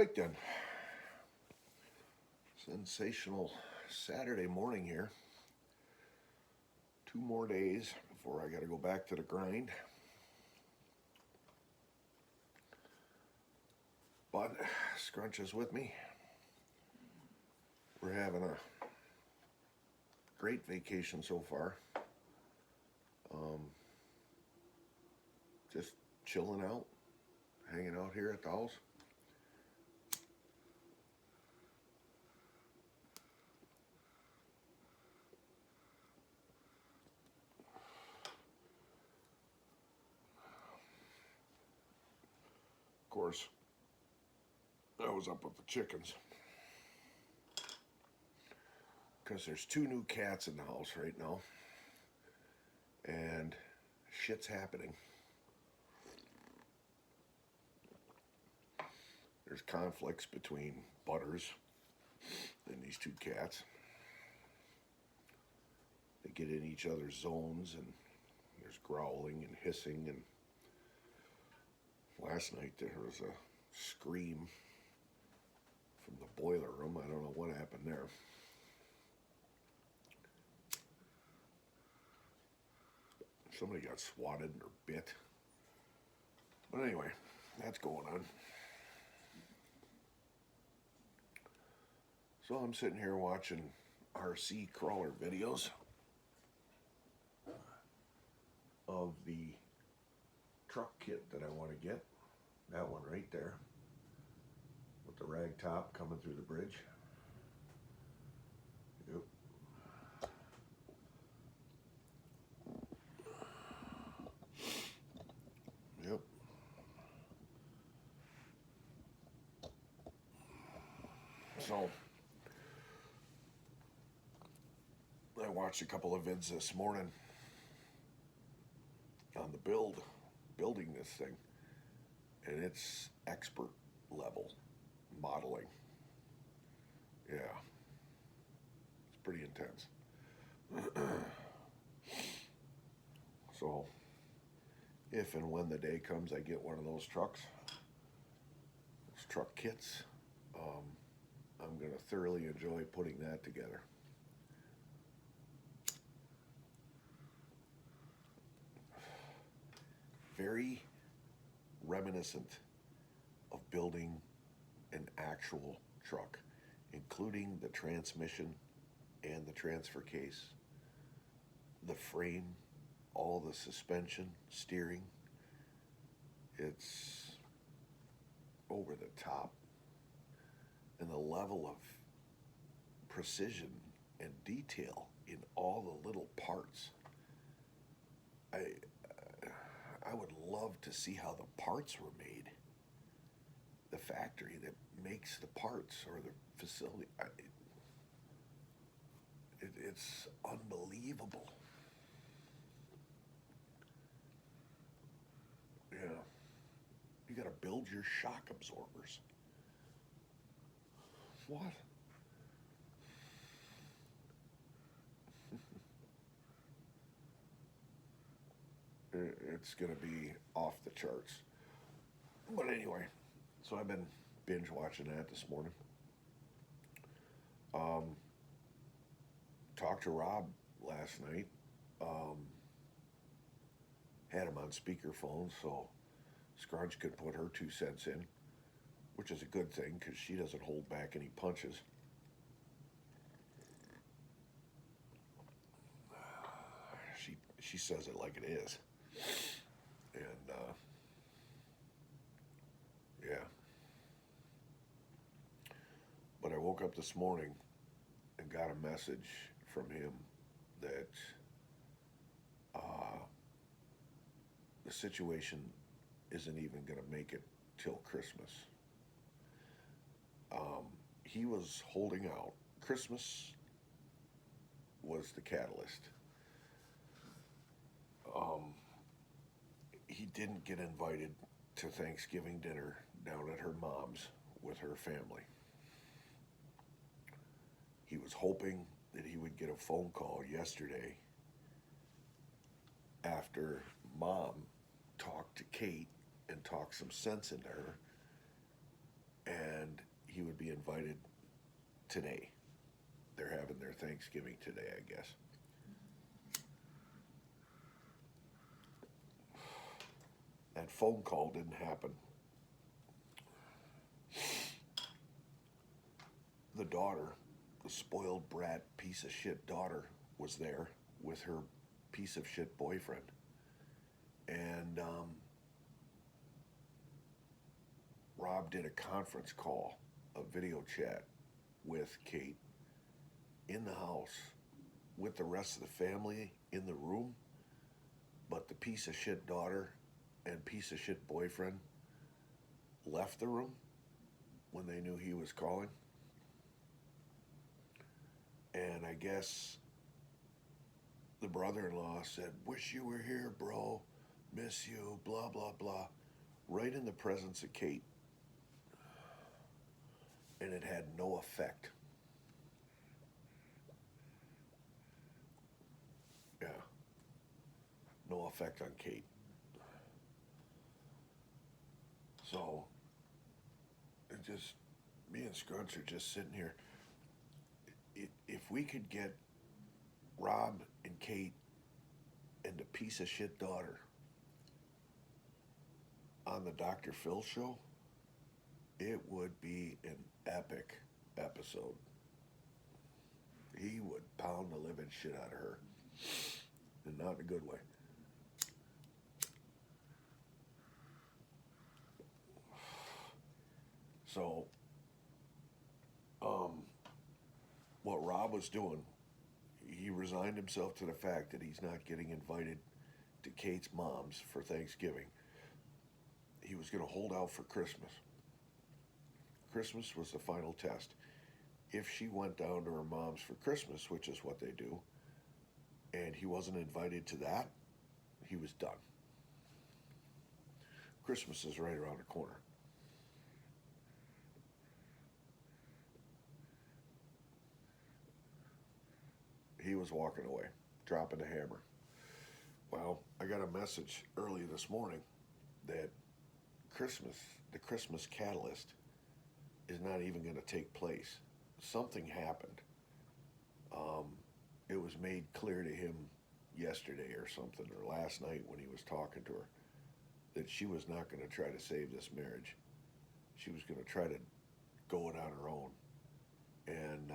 Right then. Sensational Saturday morning here. 2 more days before I got to go back to the grind. But Scrunch is with me. We're having a great vacation so far. Just chilling out, hanging out here at the house. Of course, I was up with the chickens because there's 2 new cats in the house right now, and shit's happening. There's conflicts between Butters and these 2 cats. They get in each other's zones, and there's growling and hissing. And last night there was a scream from the boiler room. I don't know what happened there. Somebody got swatted or bit. But anyway, that's going on. So I'm sitting here watching RC crawler videos of the truck kit that I want to get. That one right there with the rag top coming through the bridge. Yep. Yep. So I watched a couple of vids this morning on the building this thing, and it's expert level modeling. Yeah, it's pretty intense. So if and when the day comes I get one of those trucks, those truck kits, I'm going to thoroughly enjoy putting that together. Very reminiscent of building an actual truck, including the transmission and the transfer case, the frame, all the suspension, steering. It's over the top. And the level of precision and detail in all the little parts. I would love to see how the parts were made. The factory that makes the parts, or the facility. It's unbelievable. Yeah. You got to build your shock absorbers. What? It's going to be off the charts. But anyway, so I've been binge watching that this morning. Talked to Rob last night. Had him on speakerphone so Scrunch could put her 2 cents in, which is a good thing because she doesn't hold back any punches. She says it like it is. And yeah. But I woke up this morning and got a message from him that the situation isn't even going to make it till Christmas. He was holding out. Christmas was the catalyst. He didn't get invited to Thanksgiving dinner down at her mom's with her family. He was hoping that he would get a phone call yesterday after Mom talked to Kate and talked some sense into her, and he would be invited today. They're having their Thanksgiving today, I guess. That phone call didn't happen. The daughter, the spoiled brat piece of shit daughter, was there with her piece of shit boyfriend. And Rob did a conference call, a video chat with Kate in the house with the rest of the family in the room, but the piece of shit daughter and piece of shit boyfriend left the room when they knew he was calling. And I guess the brother-in-law said, "Wish you were here, bro. Miss you, blah, blah, blah." Right in the presence of Kate. And it had no effect. Yeah. No effect on Kate. So, it just, me and Scrunch are just sitting here. If we could get Rob and Kate and the piece of shit daughter on the Dr. Phil show, it would be an epic episode. He would pound the living shit out of her, and not in a good way. So, what Rob was doing, he resigned himself to the fact that he's not getting invited to Kate's mom's for Thanksgiving. He was going to hold out for Christmas. Christmas was the final test. If she went down to her mom's for Christmas, which is what they do, and he wasn't invited to that, he was done. Christmas is right around the corner. He was walking away, dropping the hammer. Well, I got a message early this morning that the Christmas catalyst, is not even going to take place. Something happened. It was made clear to him yesterday or something, or last night when he was talking to her, that she was not going to try to save this marriage. She was going to try to go it on her own. And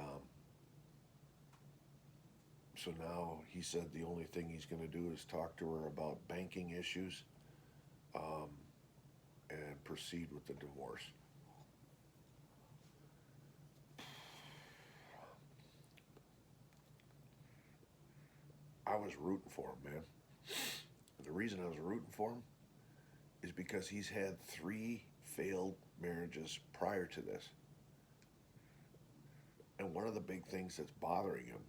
so now he said the only thing he's going to do is talk to her about banking issues, and proceed with the divorce. I was rooting for him, man. The reason I was rooting for him is because he's had 3 failed marriages prior to this. And one of the big things that's bothering him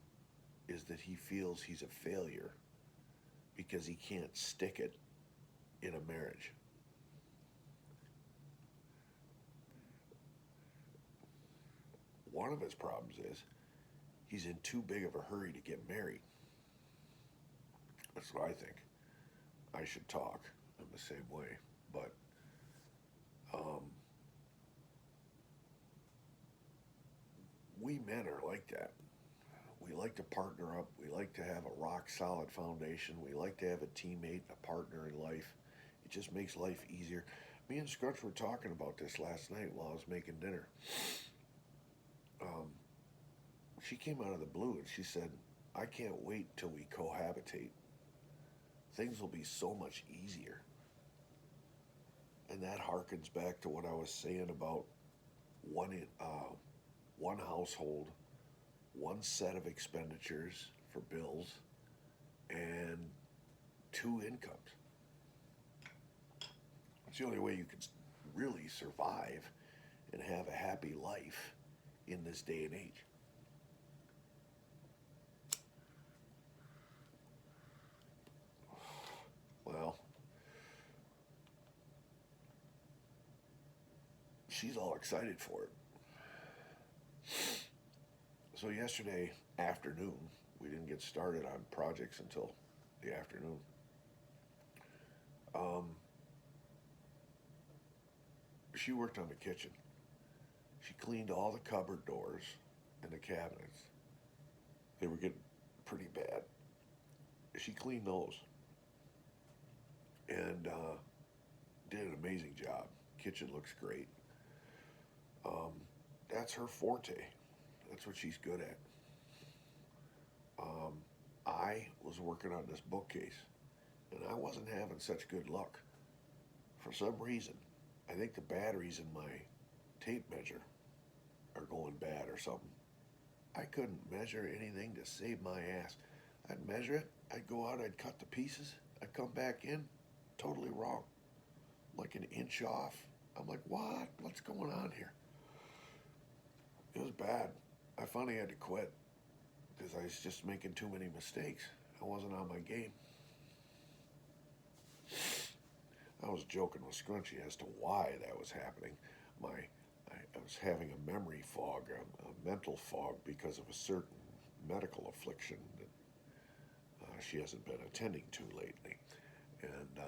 is that he feels he's a failure because he can't stick it in a marriage. One of his problems is he's in too big of a hurry to get married. That's what I think. I should talk. I'm the same way. But we men are like that. We like to partner up. We like to have a rock solid foundation. We like to have a teammate, a partner in life. It just makes life easier. Me and Scrunch were talking about this last night while I was making dinner. She came out of the blue and she said, "I can't wait till we cohabitate. Things will be so much easier." And that harkens back to what I was saying about one household, one set of expenditures for bills, and 2 incomes. It's the only way you can really survive and have a happy life in this day and age. Well, she's all excited for it. So yesterday afternoon, we didn't get started on projects until the afternoon. She worked on the kitchen. She cleaned all the cupboard doors and the cabinets. They were getting pretty bad. She cleaned those and did an amazing job. Kitchen looks great. Um, that's her forte. That's what she's good at. Um, I was working on this bookcase, and I wasn't having such good luck. For some reason, I think the batteries in my tape measure are going bad or something. I couldn't measure anything to save my ass. I'd measure it, I'd go out, I'd cut the pieces, I'd come back in, totally wrong. Like an inch off. I'm like, what? What's going on here? It was bad. I finally had to quit because I was just making too many mistakes. I wasn't on my game. I was joking with Scrunchy as to why that was happening. I was having a memory fog, a mental fog, because of a certain medical affliction that she hasn't been attending to lately. And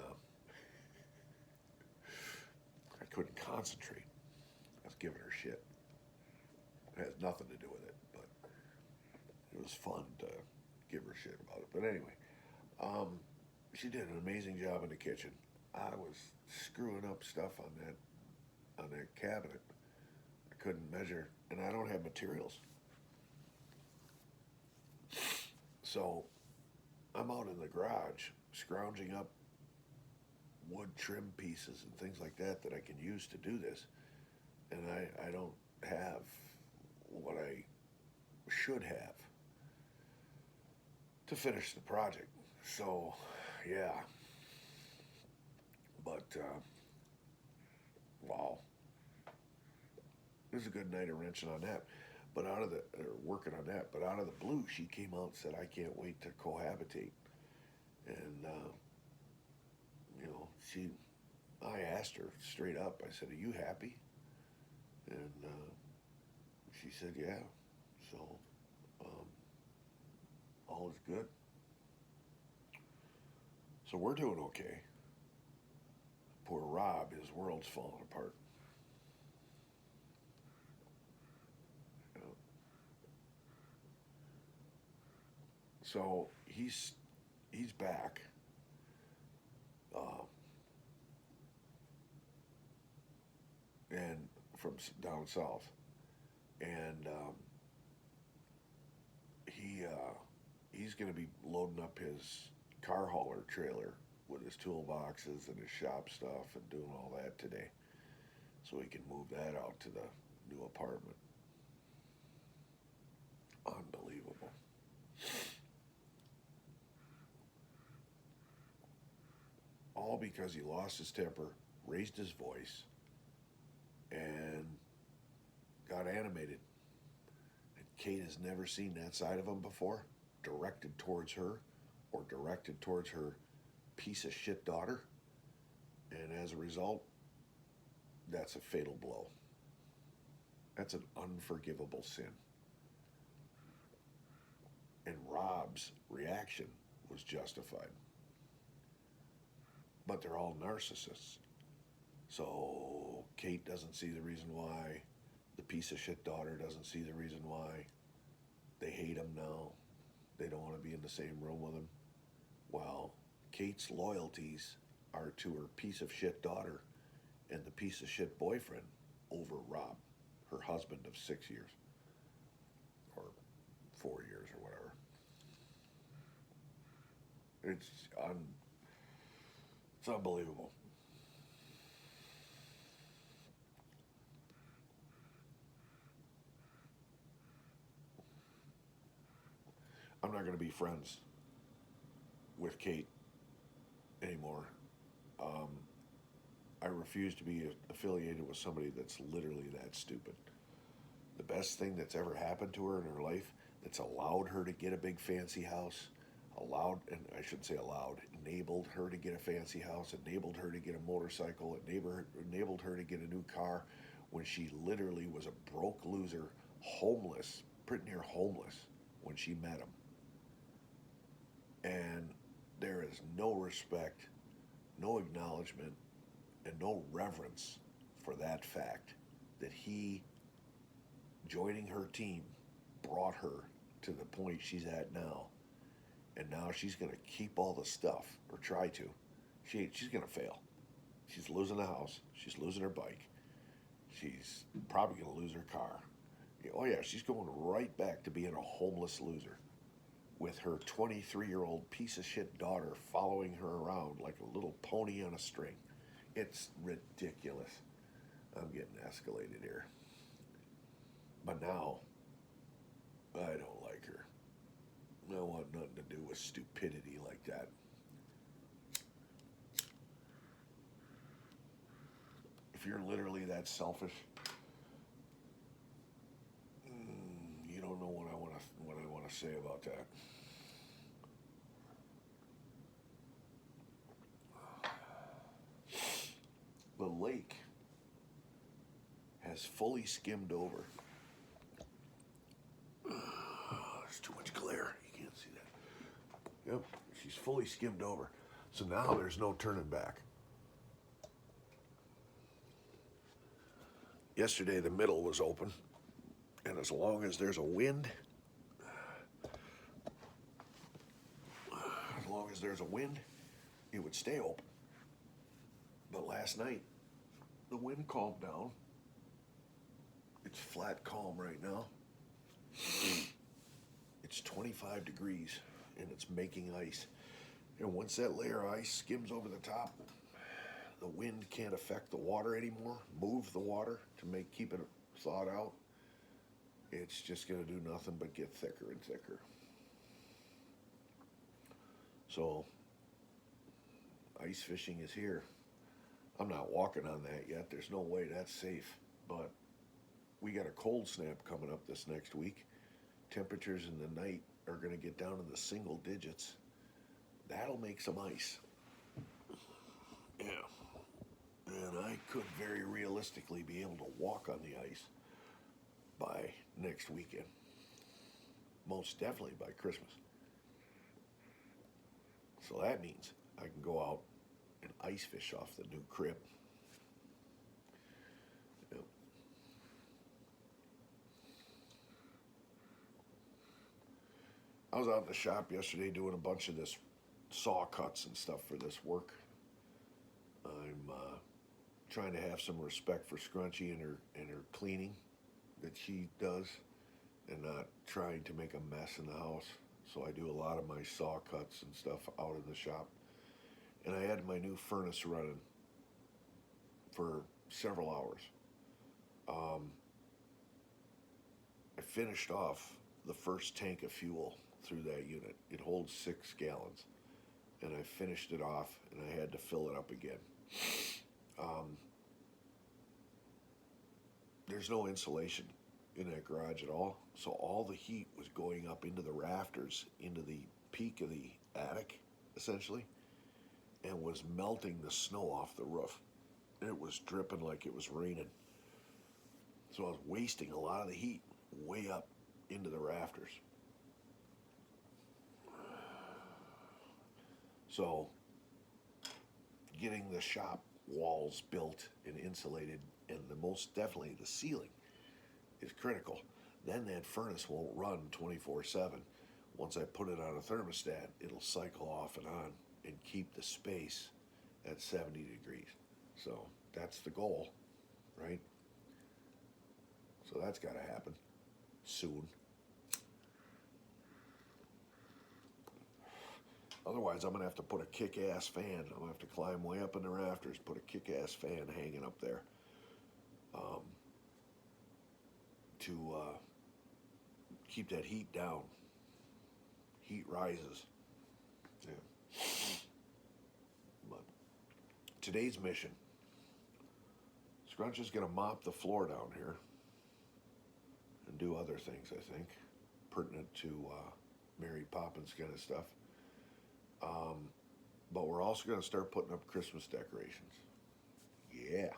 I couldn't concentrate. I was giving her shit. It has nothing to do with it, but it was fun to give her shit about it. But anyway, she did an amazing job in the kitchen. I was screwing up stuff on that cabinet. I couldn't measure, and I don't have materials. So I'm out in the garage scrounging up wood trim pieces and things like that I can use to do this. And I don't have what I should have to finish the project. So, yeah. But, wow. It was a good night of wrenching on that. But working on that. But out of the blue, she came out and said, I can't wait to cohabitate. And, I asked her straight up, I said, are you happy? And she said, yeah. So, all is good. So we're doing okay. Poor Rob, his world's falling apart. You know? So he's back. And from down south. And he's going to be loading up his car hauler trailer with his toolboxes and his shop stuff and doing all that today, so he can move that out to the new apartment. Unbelievable. All because he lost his temper, raised his voice, and got animated. And Kate has never seen that side of him before, directed towards her or directed towards her piece of shit daughter. And as a result, that's a fatal blow. That's an unforgivable sin. And Rob's reaction was justified. But they're all narcissists. So Kate doesn't see the reason why. The piece of shit daughter doesn't see the reason why. They hate him now. They don't want to be in the same room with him. While Kate's loyalties are to her piece of shit daughter and the piece of shit boyfriend over Rob, her husband of 6 years. Or 4 years or whatever. It's unbelievable. I'm not going to be friends with Kate anymore. Um, I refuse to be affiliated with somebody that's literally that stupid. The best thing that's ever happened to her in her life that's allowed her to get a big fancy house, and I shouldn't say allowed, enabled her to get a fancy house, enabled her to get a motorcycle, enabled her to get a new car when she literally was a broke loser, homeless, pretty near homeless when she met him. And there is no respect, no acknowledgement, and no reverence for that fact that he joining her team brought her to the point she's at now. And now she's going to keep all the stuff, or try to. She's going to fail. She's losing the house. She's losing her bike. She's probably going to lose her car. Oh, yeah, she's going right back to being a homeless loser with her 23-year-old piece of shit daughter following her around like a little pony on a string. It's ridiculous. I'm getting escalated here. But now, I don't like her. I want nothing to do with stupidity like that. If you're literally that selfish, you don't know what I want to say about that. The lake has fully skimmed over. There's too much glare. You can't see that. Yep, she's fully skimmed over. So now there's no turning back. Yesterday the middle was open, and as long as there's a wind, it would stay open. But last night, the wind calmed down. It's flat calm right now. It's 25 degrees, and it's making ice. And once that layer of ice skims over the top, the wind can't affect the water anymore, move the water to keep it thawed out. It's just going to do nothing but get thicker and thicker. So, ice fishing is here. I'm not walking on that yet. There's no way that's safe. But we got a cold snap coming up this next week. Temperatures in the night are going to get down in the single digits. That'll make some ice. Yeah. And I could very realistically be able to walk on the ice by next weekend. Most definitely by Christmas. So that means I can go out and ice fish off the new crib. Yep. I was out in the shop yesterday doing a bunch of this saw cuts and stuff for this work. I'm trying to have some respect for Scrunchy and her cleaning that she does, and not trying to make a mess in the house. So I do a lot of my saw cuts and stuff out in the shop. And I had my new furnace running for several hours. I finished off the first tank of fuel through that unit. It holds 6 gallons. And I finished it off, and I had to fill it up again. There's no insulation in that garage at all, so all the heat was going up into the rafters, into the peak of the attic, essentially, and was melting the snow off the roof. It was dripping like it was raining. So I was wasting a lot of the heat way up into the rafters. So getting the shop walls built and insulated, and most definitely the ceiling, is critical. Then that furnace won't run 24/7. Once I put it on a thermostat, it'll cycle off and on and keep the space at 70 degrees. So that's the goal, right? So that's got to happen soon. Otherwise, I'm going to have to put a kick-ass fan. I'm going to have to climb way up in the rafters, put a kick-ass fan hanging up there to keep that heat down. Heat rises. Yeah. But today's mission, Scrunch is going to mop the floor down here and do other things, I think, pertinent to Mary Poppins kind of stuff. But we're also going to start putting up Christmas decorations. Yeah.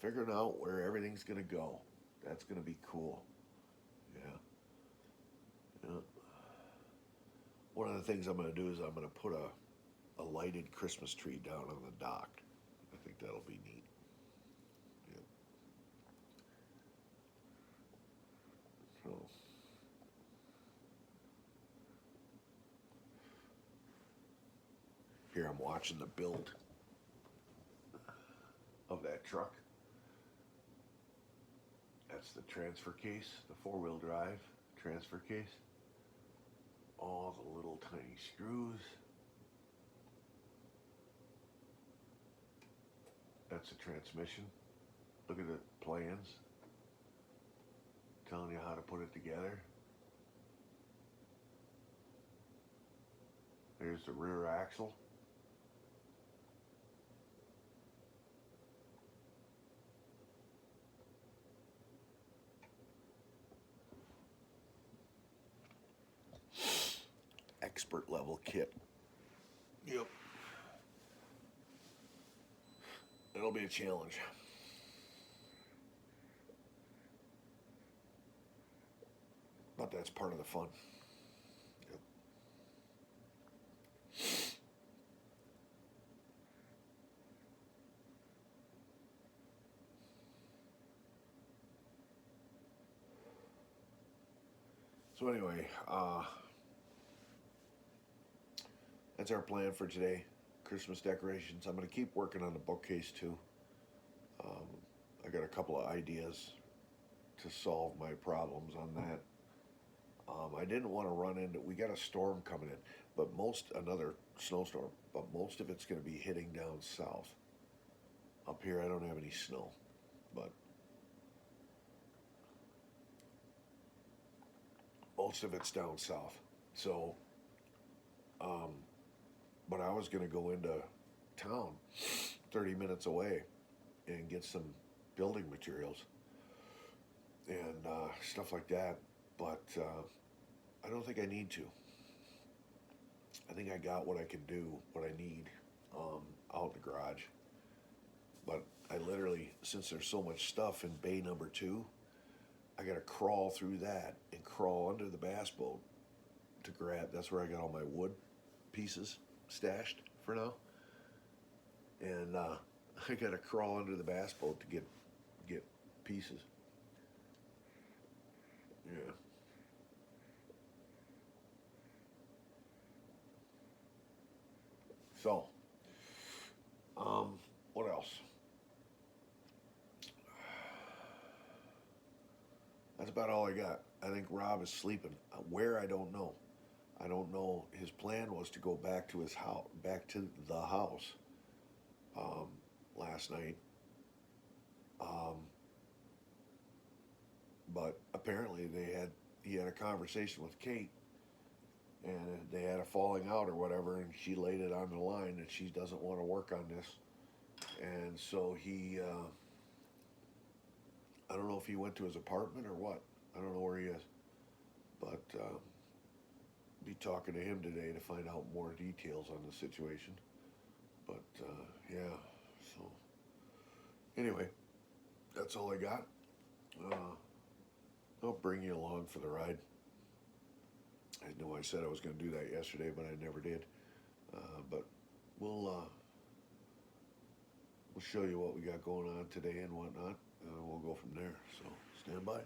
Figuring out where everything's going to go. That's going to be cool. Yeah. One of the things I'm going to do is I'm going to put a lighted Christmas tree down on the dock. I think that'll be neat. Yeah. So here I'm watching the build of that truck. That's the transfer case, the four-wheel drive transfer case. All the little tiny screws. That's the transmission. Look at the plans telling you how to put it together. There's the rear axle. Expert level kit. Yep. It'll be a challenge. But that's part of the fun. Yep. So anyway, that's our plan for today. Christmas decorations. I'm going to keep working on the bookcase too. I got a couple of ideas to solve my problems on that. I didn't want to run into. We got a storm coming in, but another snowstorm. But most of it's going to be hitting down south. Up here, I don't have any snow, but most of it's down south. So, but I was going to go into town, 30 minutes away, and get some building materials and stuff like that. But I don't think I need to. I think I got what I can do, what I need out in the garage. But I literally, since there's so much stuff in bay number 2, I got to crawl through that and crawl under the bass boat to grab. That's where I got all my wood pieces stashed for now. And I got to crawl under the bass boat to get pieces. Yeah. So, what else? That's about all I got. I think Rob is sleeping. Where, I don't know. I don't know. His plan was to go back to his house, back to the house, last night. But apparently he had a conversation with Kate, and they had a falling out or whatever, and she laid it on the line that she doesn't want to work on this, and so he, I don't know if he went to his apartment or what. I don't know where he is, but be talking to him today to find out more details on the situation. But yeah, so anyway, that's all I got. I'll bring you along for the ride. I know I said I was going to do that yesterday, but I never did. But we'll show you what we got going on today and whatnot. We'll go from there. So stand by.